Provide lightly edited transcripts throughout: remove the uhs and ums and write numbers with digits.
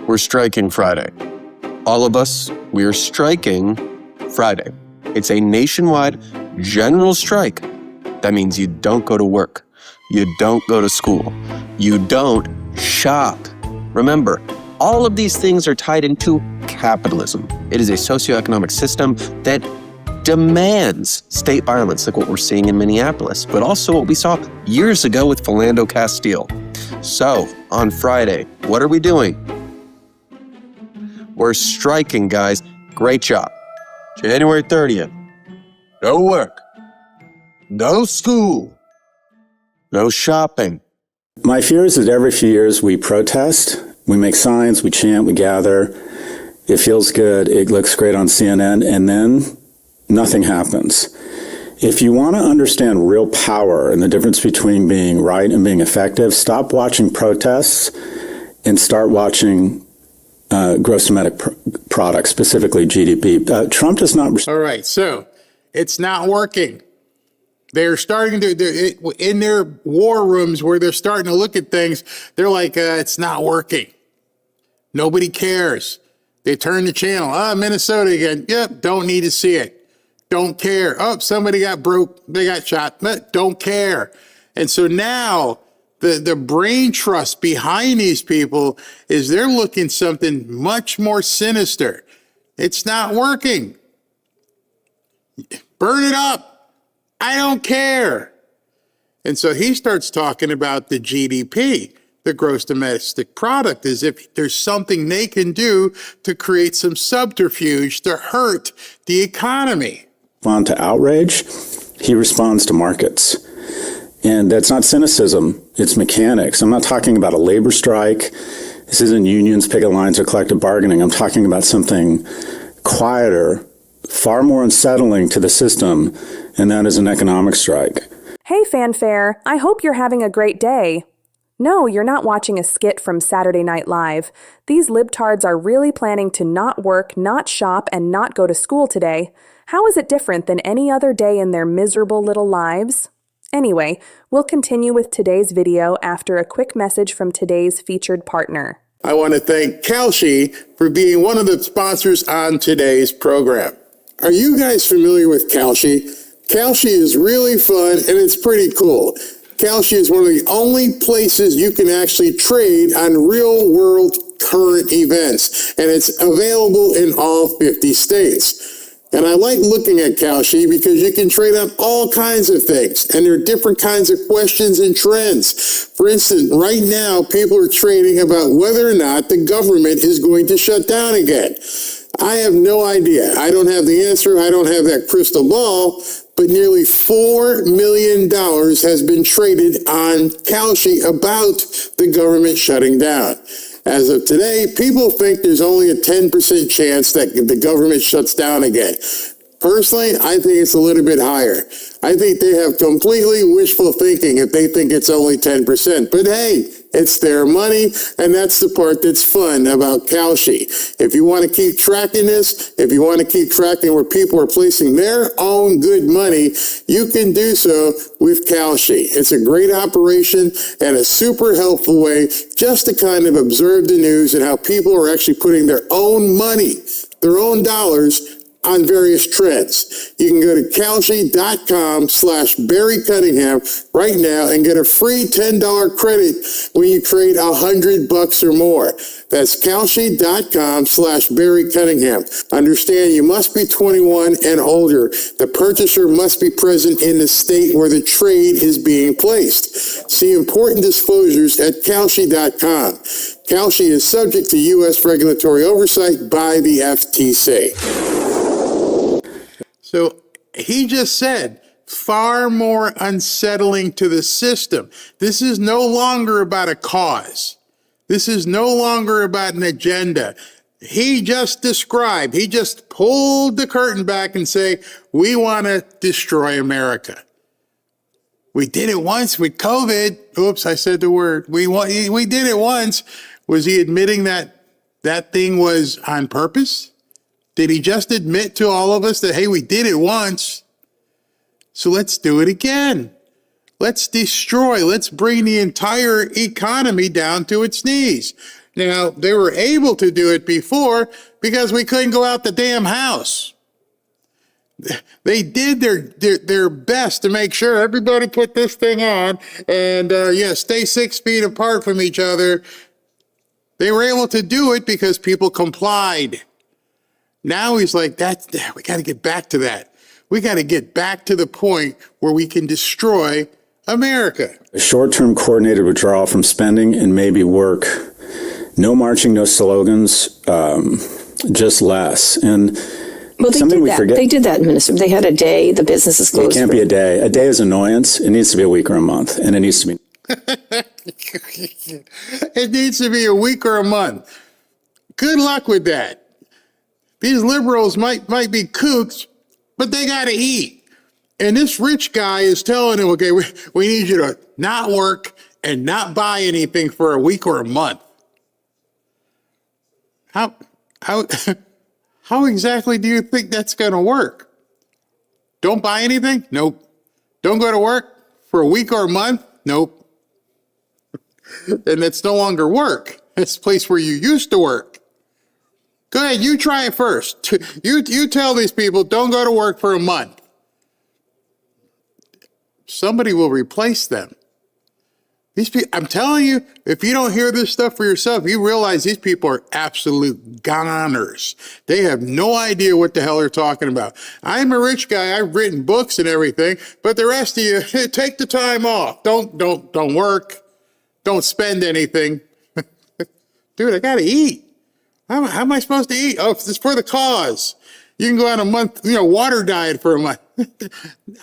We're striking Friday. All of us, we are striking Friday. It's a nationwide general strike. That means you don't go to work. You don't go to school. You don't shop. Remember, all of these things are tied into capitalism. It is a socioeconomic system that demands state violence, like what we're seeing in Minneapolis, but also what we saw years ago with Philando Castile. So, on Friday, what are we doing? We're striking, guys. Great job. January 30th. No work. No school. No shopping. My fear is that every few years we protest, we make signs, we chant, we gather. It feels good. It looks great on CNN, and then nothing happens. If you want to understand real power and the difference between being right and being effective, stop watching protests and start watching gross domestic product, specifically GDP. Trump does not. All right, so it's not working. They're starting to, in their war rooms where they're starting to look at things, they're like, it's not working. Nobody cares. They turn the channel. Minnesota again. Yep, don't need to see it. Don't care. Oh, somebody got broke. They got shot. Don't care. And so now the brain trust behind these people is they're looking something much more sinister. It's not working. Burn it up. I don't care. And so he starts talking about the GDP, the gross domestic product, as if there's something they can do to create some subterfuge to hurt the economy. Respond to outrage, he responds to markets. And that's not cynicism, it's mechanics. I'm not talking about a labor strike. This isn't unions, picket lines, or collective bargaining. I'm talking about something quieter, far more unsettling to the system, and that is an economic strike. Hey, Fanfare, I hope you're having a great day. No, you're not watching a skit from Saturday Night Live. These libtards are really planning to not work, not shop, and not go to school today. How is it different than any other day in their miserable little lives? Anyway, we'll continue with today's video after a quick message from today's featured partner. I want to thank Kalshi for being one of the sponsors on today's program. Are you guys familiar with Kalshi? Kalshi is really fun and it's pretty cool. Kalshi is one of the only places you can actually trade on real-world current events, and it's available in all 50 states. And I like looking at Kalshi because you can trade on all kinds of things, and there are different kinds of questions and trends. For instance, right now, people are trading about whether or not the government is going to shut down again. I have no idea. I don't have the answer. I don't have that crystal ball. But nearly $4 million has been traded on Kalshi about the government shutting down. As of today, people think there's only a 10% chance that the government shuts down again. Personally, I think it's a little bit higher. I think they have completely wishful thinking if they think it's only 10%. But hey, it's their money, and that's the part that's fun about Kalshi. If you want to keep tracking this, if you want to keep tracking where people are placing their own good money, you can do so with Kalshi. It's a great operation and a super helpful way just to kind of observe the news and how people are actually putting their own money, their own dollars, on various trends. You can go to Kalshi.com/Barry Cunningham right now and get a free $10 credit when you trade $100 or more. That's Kalshi.com/Barry Cunningham. Understand you must be 21 and older. The purchaser must be present in the state where the trade is being placed. See important disclosures at Kalshi.com. Kalshi is subject to U.S. regulatory oversight by the FTC. So he just said, far more unsettling to the system. This is no longer about a cause. This is no longer about an agenda. He just pulled the curtain back and say, we want to destroy America. We did it once with COVID. Oops, I said the word. We did it once. Was he admitting that that thing was on purpose? Did he just admit to all of us that, hey, we did it once, so let's do it again. Let's destroy. Let's bring the entire economy down to its knees. Now, they were able to do it before because we couldn't go out the damn house. They did their best to make sure everybody put this thing on and, stay 6 feet apart from each other. They were able to do it because people complied. Now he's like, we got to get back to that. We got to get back to the point where we can destroy America. A short-term coordinated withdrawal from spending and maybe work. No marching, no slogans, just less. And well, they something did we that. forget. They did that in Minnesota. They had a day. The business is closed. It can't be a day. A day is annoyance. It needs to be a week or a month, and it needs to be. It needs to be a week or a month. Good luck with that. These liberals might be kooks, but they got to eat. And this rich guy is telling them, okay, we need you to not work and not buy anything for a week or a month. How exactly do you think that's going to work? Don't buy anything? Nope. Don't go to work for a week or a month? Nope. And it's no longer work. It's a place where you used to work. Go ahead, you try it first. You tell these people, don't go to work for a month. Somebody will replace them. These people, I'm telling you, if you don't hear this stuff for yourself, you realize these people are absolute goners. They have no idea what the hell they're talking about. I'm a rich guy. I've written books and everything, but the rest of you, take the time off. Don't work. Don't spend anything. Dude, I got to eat. How am I supposed to eat? Oh, it's for the cause. You can go on a month, water diet for a month.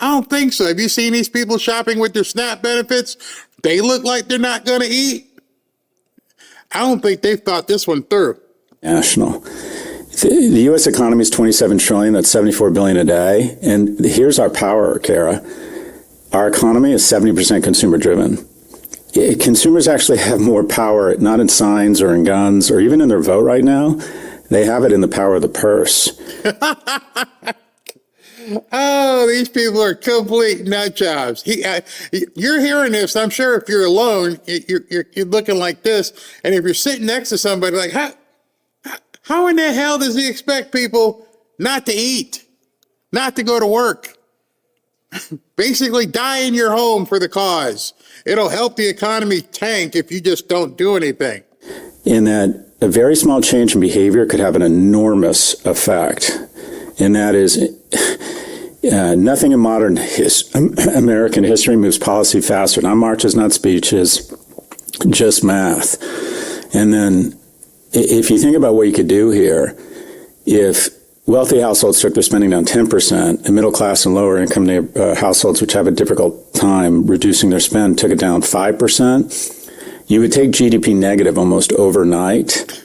I don't think so. Have you seen these people shopping with their SNAP benefits? They look like they're not going to eat. I don't think they've thought this one through. National. The U.S. economy is $27 trillion. That's $74 billion a day. And here's our power, Kara. Our economy is 70% consumer driven. Consumers actually have more power, not in signs or in guns or even in their vote right now. They have it in the power of the purse. Oh, these people are complete nut jobs. You're hearing this. I'm sure if you're alone, you're looking like this. And if you're sitting next to somebody, like, how in the hell does he expect people not to eat, not to go to work? Basically, die in your home for the cause. It'll help the economy tank if you just don't do anything. In that a very small change in behavior could have an enormous effect. And that is, nothing in modern American history moves policy faster. Not marches, not speeches, just math. And then if you think about what you could do here, if wealthy households took their spending down 10%, and middle class and lower income households, which have a difficult time reducing their spend, took it down 5%, you would take GDP negative almost overnight.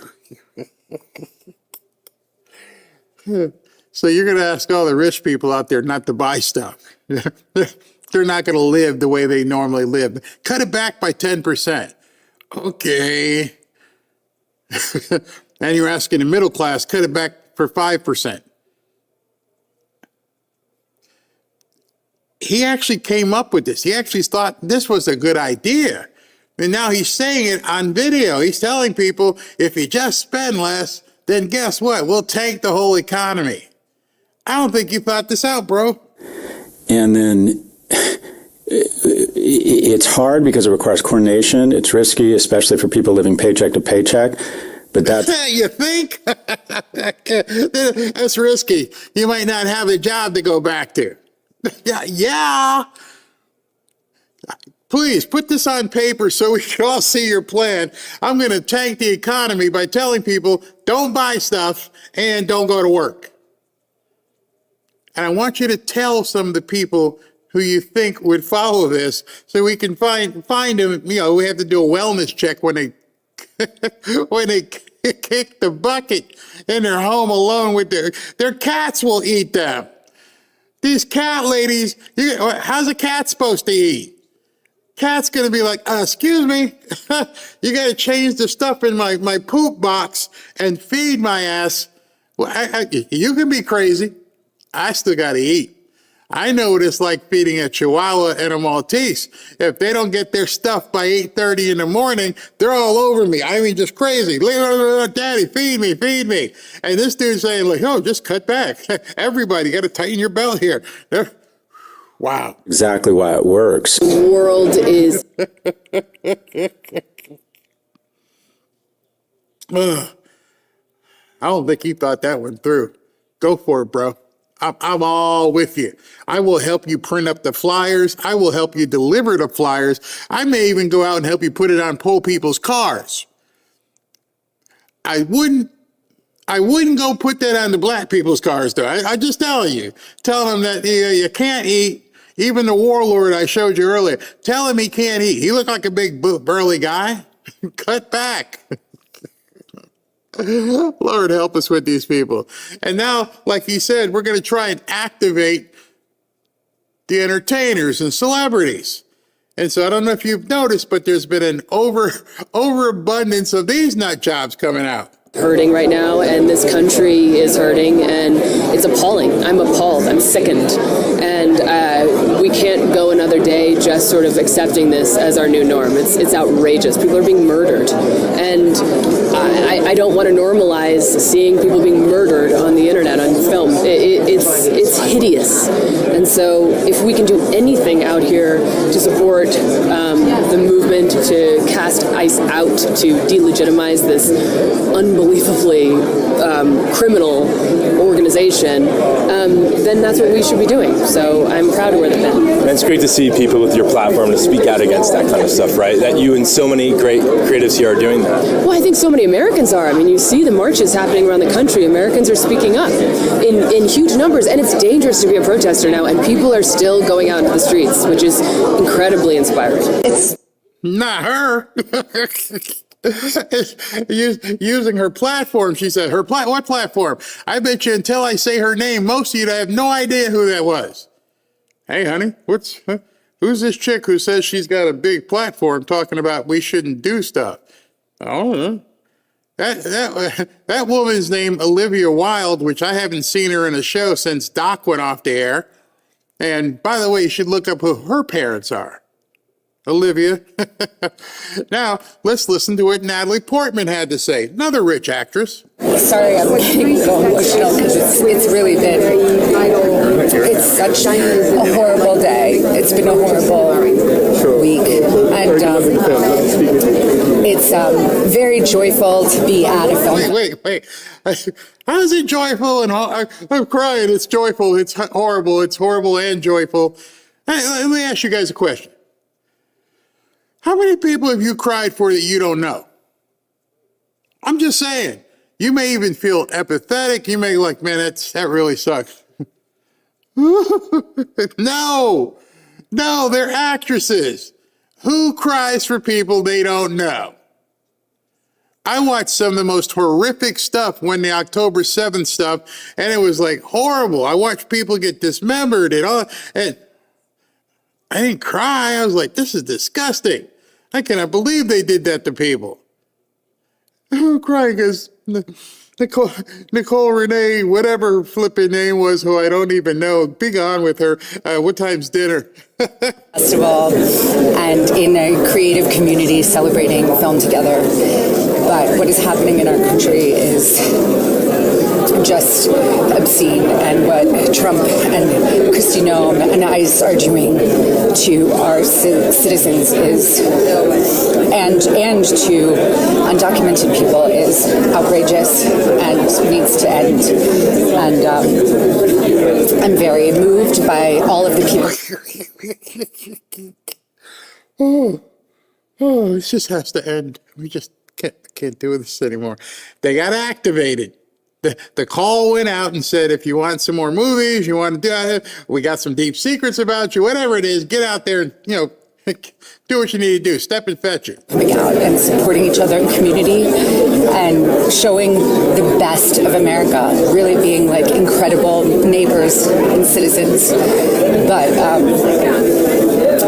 So you're going to ask all the rich people out there not to buy stuff. They're not going to live the way they normally live. Cut it back by 10%. Okay. And you're asking the middle class, cut it back for 5%. He actually came up with this. He actually thought this was a good idea. And now he's saying it on video. He's telling people, if you just spend less, then guess what? We'll tank the whole economy. I don't think you thought this out, bro. And then it's hard because it requires coordination. It's risky, especially for people living paycheck to paycheck. But that's... You think? That's risky. You might not have a job to go back to. Yeah. Please put this on paper so we can all see your plan. I'm going to tank the economy by telling people don't buy stuff and don't go to work. And I want you to tell some of the people who you think would follow this so we can find them. We have to do a wellness check when they kick the bucket and they're home alone with their cats will eat them. These cat ladies, how's a cat supposed to eat? Cat's going to be like, excuse me, you got to change the stuff in my poop box and feed my ass. Well, you can be crazy. I still got to eat. I know what it's like feeding a Chihuahua and a Maltese. If they don't get their stuff by 8:30 in the morning, they're all over me. I mean, just crazy. Daddy, feed me, feed me. And this dude's saying, like, oh, just cut back. Everybody, got to tighten your belt here. Wow. Exactly why it works. The world is I don't think he thought that one through. Go for it, bro. I'm all with you. I will help you print up the flyers. I will help you deliver the flyers. I may even go out and help you put it on poor people's cars. I wouldn't go put that on the black people's cars, though. I just tell them that you can't eat. Even the warlord I showed you earlier, tell him he can't eat. He looked like a big burly guy. Cut back. Lord help us with these people. And now, like he said, we're going to try and activate the entertainers and celebrities. And so I don't know if you've noticed, but there's been an overabundance of these nut jobs coming out. hurting right now, and this country is hurting, and it's appalling. I'm appalled. I'm sickened. And we can't go another day just sort of accepting this as our new norm. It's outrageous. People are being murdered. And I don't want to normalize seeing people being murdered on the internet, on film. It's hideous. And so if we can do anything out here to support the movement to cast ICE out, to delegitimize this unbelievably criminal organization, then that's what we should be doing. So I'm proud of where they've been. And it's great to see people with your platform to speak out against that kind of stuff, right? That you and so many great creatives here are doing that. Well, I think so many Americans are. I mean, you see the marches happening around the country. Americans are speaking up in huge numbers, and it's dangerous to be a protester now, and people are still going out into the streets, which is incredibly inspiring. It's not her. Using her platform, she said. What platform? I bet you until I say her name, most of you have no idea who that was. Hey, honey, who's this chick who says she's got a big platform talking about we shouldn't do stuff? I don't know. That woman's name Olivia Wilde, which I haven't seen her in a show since Doc went off the air. And by the way, you should look up who her parents are. Olivia. Now, let's listen to what Natalie Portman had to say, another rich actress. Sorry, I'm getting so emotional because it's really been, it's such a horrible day. It's been a horrible week. And it's very joyful to be at a film. Wait. How is it joyful? And I'm crying. It's joyful. It's horrible. It's horrible and joyful. Hey, let me ask you guys a question. How many people have you cried for that you don't know? I'm just saying. You may even feel apathetic. You may like, man, that really sucks. No, they're actresses. Who cries for people they don't know? I watched some of the most horrific stuff when the October 7th stuff, and it was like horrible. I watched people get dismembered and all, and I didn't cry. I was like, this is disgusting. I cannot believe they did that to people. I'm crying because Nicole Renee, whatever flipping name was, who I don't even know, be gone with her. What time's dinner? Festival and in a creative community celebrating film together. But what is happening in our country is just obscene, and what Trump and Kristi Noem and ICE are doing to our citizens is, and to undocumented people, is outrageous and needs to end. And I'm very moved by all of the people. Oh, this just has to end. We just can't do this anymore. They got activated. The call went out and said, if you want some more movies, you want to do it, we got some deep secrets about you, whatever it is, get out there and, do what you need to do. Step and fetch it. Coming out and supporting each other in community and showing the best of America, really being like incredible neighbors and citizens. But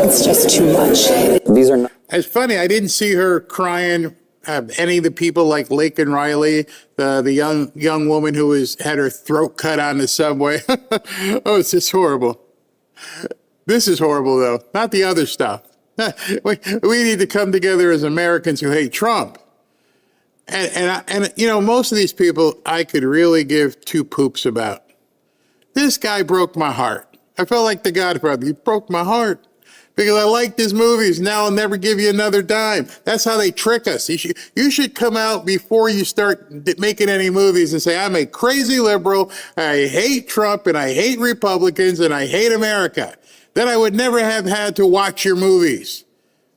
it's just too much. These are not. It's funny, I didn't see her crying. Any of the people like Laken Riley, the young woman who had her throat cut on the subway. Oh, it's just horrible. This is horrible, though. Not the other stuff. We need to come together as Americans who hate Trump. And you know, most of these people I could really give two poops about. This guy broke my heart. I felt like the Godfather. He broke my heart because I liked his movies. Now I'll never give you another dime. That's how they trick us. You should come out before you start making any movies and say, I'm a crazy liberal. I hate Trump and I hate Republicans and I hate America. Then I would never have had to watch your movies.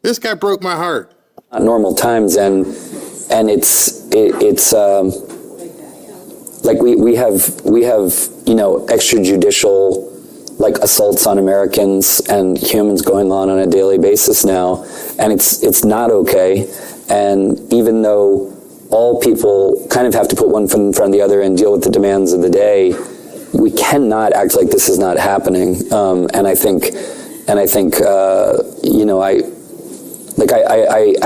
This guy broke my heart. Normal times, and it's like we have you know, extrajudicial like assaults on Americans and humans going on a daily basis now, and it's not okay. And even though all people kind of have to put one foot in front of the other and deal with the demands of the day, we cannot act like this is not happening. And I think you know, I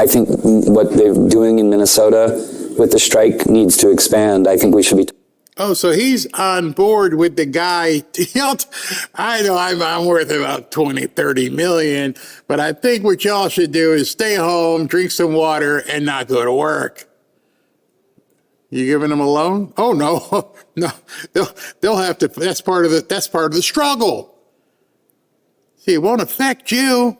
think what they're doing in Minnesota with the strike needs to expand. I think we should be. Oh, so he's on board with the guy. I know I'm worth about 20, 30 million, but I think what y'all should do is stay home, drink some water, and not go to work. You giving them a loan? Oh, no, no, they'll have to. That's part of the struggle. See, it won't affect you.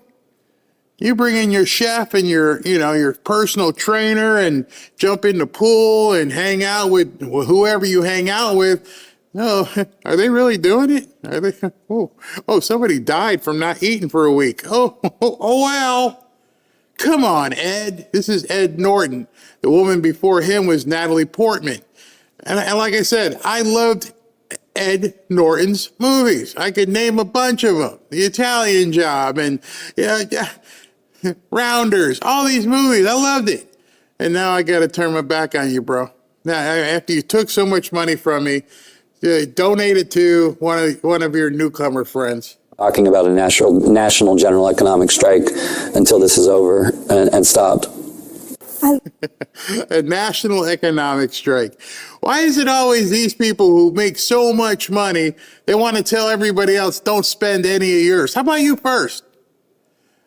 You bring in your chef and your personal trainer and jump in the pool and hang out with whoever you hang out with. No, are they really doing it? Are they? Oh, somebody died from not eating for a week. Oh, well. Come on, Ed. This is Ed Norton. The woman before him was Natalie Portman. And like I said, I loved Ed Norton's movies. I could name a bunch of them. The Italian Job and Rounders, all these movies. I loved it. And now I got to turn my back on you, bro. Now, after you took so much money from me, donate it to one of your newcomer friends. Talking about a national general economic strike until this is over and stopped. A national economic strike. Why is it always these people who make so much money, they want to tell everybody else, don't spend any of yours? How about you first?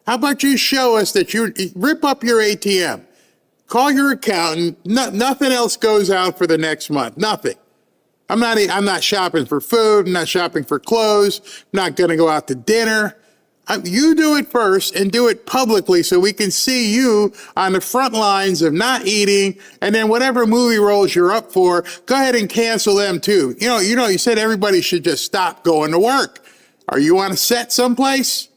How about you show us that you rip up your ATM, call your accountant, nothing else goes out for the next month, nothing. I'm not shopping for food, I'm not shopping for clothes, I'm not going to go out to dinner. You do it first and do it publicly so we can see you on the front lines of not eating, and then whatever movie roles you're up for, go ahead and cancel them too. You said everybody should just stop going to work. Are you on a set someplace?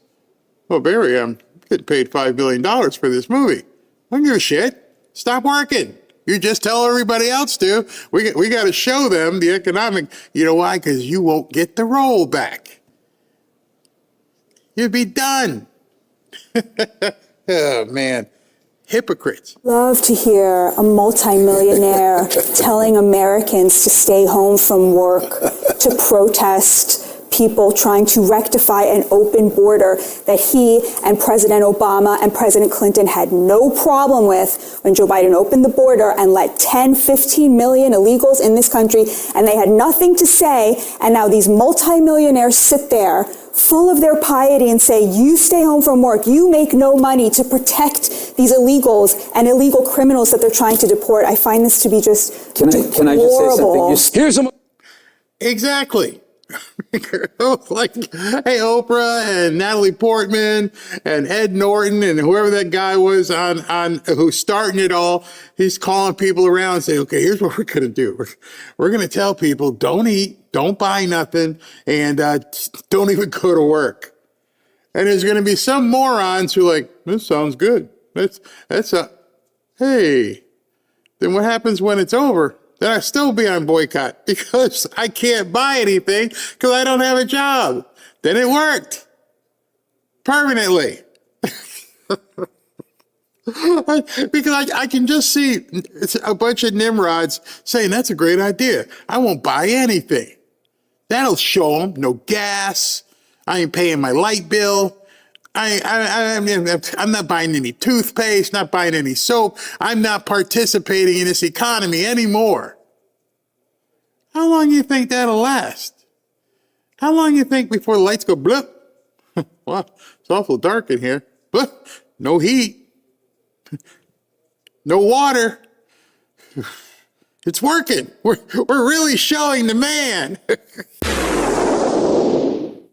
Well, Barry, I'm getting paid $5 million for this movie. I don't give a shit. Stop working. You just tell everybody else to. We got to show them the economic. You know why? Because you won't get the role back. You'd be done. Oh, man. Hypocrites. Love to hear a multimillionaire telling Americans to stay home from work, to protest people trying to rectify an open border that he and President Obama and President Clinton had no problem with when Joe Biden opened the border and let 10, 15 million illegals in this country, and they had nothing to say. And now these multimillionaires sit there full of their piety and say, you stay home from work, you make no money to protect these illegals and illegal criminals that they're trying to deport. I find this to be just Can I just say something? Here's a... Exactly. Like, hey, Oprah and Natalie Portman and Ed Norton and whoever that guy was on who's starting it all, he's calling people around and saying, okay, here's what we're going to do. We're going to tell people, don't eat, don't buy nothing, and don't even go to work. And there's going to be some morons who are like, this sounds good. Hey, then what happens when it's over? Then I still be on boycott because I can't buy anything because I don't have a job. Then it worked permanently. Because I can just see a bunch of nimrods saying, that's a great idea. I won't buy anything. That'll show them no gas. I ain't paying my light bill. I'm not buying any toothpaste, not buying any soap. I'm not participating in this economy anymore. How long do you think that'll last? How long do you think before the lights go blip, Wow, it's awful dark in here. But no heat. No water. It's working. We're really showing the man.